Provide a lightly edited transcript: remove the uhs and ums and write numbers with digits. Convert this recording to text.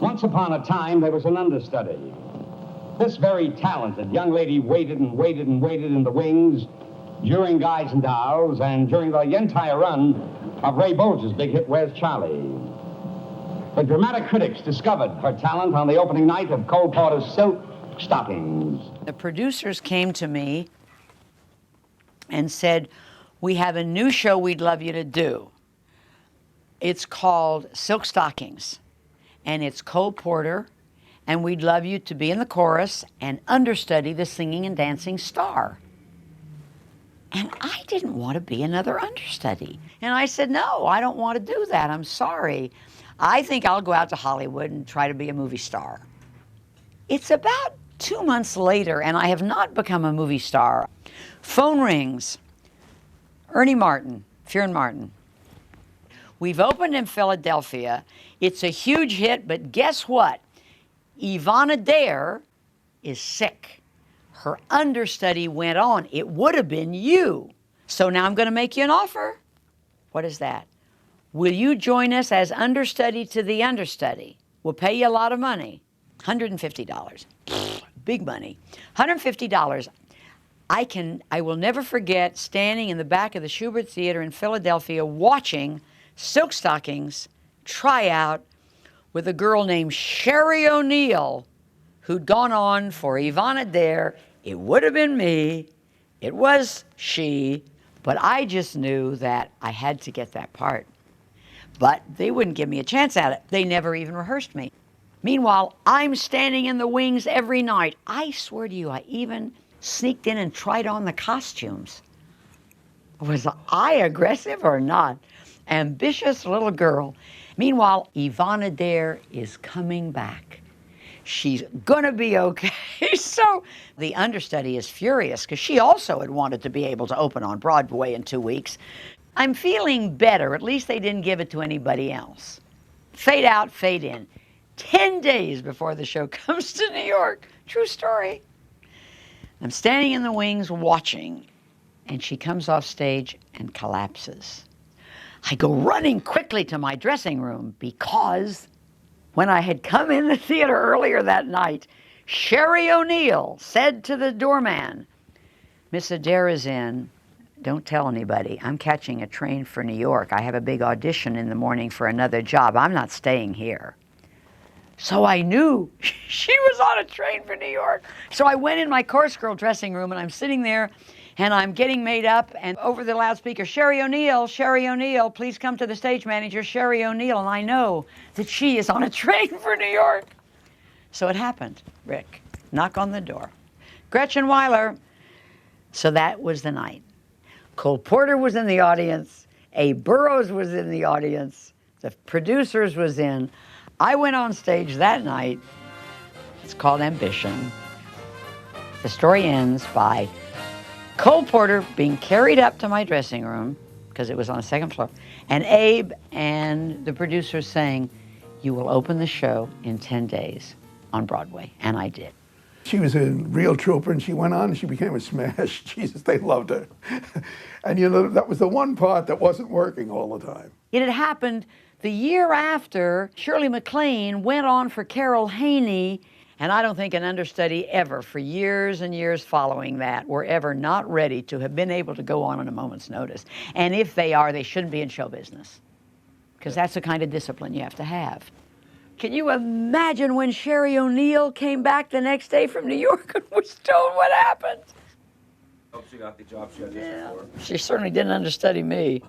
Once upon a time, there was an understudy. This very talented young lady waited and waited and waited in the wings during Guys and Dolls and during the entire run of Ray Bolger's big hit, Where's Charley? The dramatic critics discovered her talent on the opening night of Cole Porter's Silk Stockings. The producers came to me and said, we have a new show we'd love you to do. It's called Silk Stockings, and it's Cole Porter, and we'd love you to be in the chorus and understudy the singing and dancing star. And I didn't want to be another understudy. And I said, no, I don't want to do that. I'm sorry. I think I'll go out to Hollywood and try to be a movie star. It's about 2 months later, and I have not become a movie star. Phone rings. Ernie Martin, Fearon Martin. We've opened in Philadelphia. It's a huge hit, but guess what? Ivana Dare is sick. Her understudy went on. It would have been you. So now I'm going to make you an offer. What is that? Will you join us as understudy to the understudy? We'll pay you a lot of money. $150. Big money. $150. I will never forget standing in the back of the Shubert Theater in Philadelphia watching Silk Stockings try out with a girl named Sherry O'Neill, who'd gone on for Ivana Dare. It would have been me. It was she. But I just knew that I had to get that part. But they wouldn't give me a chance at it. They never even rehearsed me. Meanwhile, I'm standing in the wings every night. I swear to you, I even sneaked in and tried on the costumes. Was I aggressive or not? Ambitious little girl. Meanwhile, Ivana Dare is coming back. She's gonna be okay. So the understudy is furious because she also had wanted to be able to open on Broadway in 2 weeks. I'm feeling better. At least they didn't give it to anybody else. Fade out, fade in. 10 days before the show comes to New York. True story. I'm standing in the wings watching, and she comes off stage and collapses. I go running quickly to my dressing room because when I had come in the theater earlier that night, Sherry O'Neill said to the doorman, Miss Adair is in. Don't tell anybody. I'm catching a train for New York. I have a big audition in the morning for another job. I'm not staying here. So I knew she was on a train for New York. So I went in my chorus girl dressing room, and I'm sitting there, and I'm getting made up, and over the loudspeaker, Sherry O'Neill, please come to the stage manager, Sherry O'Neill, and I know that she is on a train for New York. So it happened, Rick. Knock on the door. Gretchen Wyler. So that was the night. Cole Porter was in the audience. Abe Burrows was in the audience. The producers was in. I went on stage that night. It's called Ambition. The story ends by Cole Porter being carried up to my dressing room, because it was on the second floor, and Abe and the producers saying, you will open the show in 10 days on Broadway. And I did. She was a real trooper, and she went on and she became a smash. Jesus, they loved her. And you know, that was the one part that wasn't working all the time. It had happened the year after Shirley MacLaine went on for Carol Haney, and I don't think an understudy ever, for years and years following that, were ever not ready to have been able to go on a moment's notice. And if they are, they shouldn't be in show business, because that's the kind of discipline you have to have. Can you imagine when Sherry O'Neill came back the next day from New York and was told what happened? Hope she got the job she auditioned for. She certainly didn't understudy me.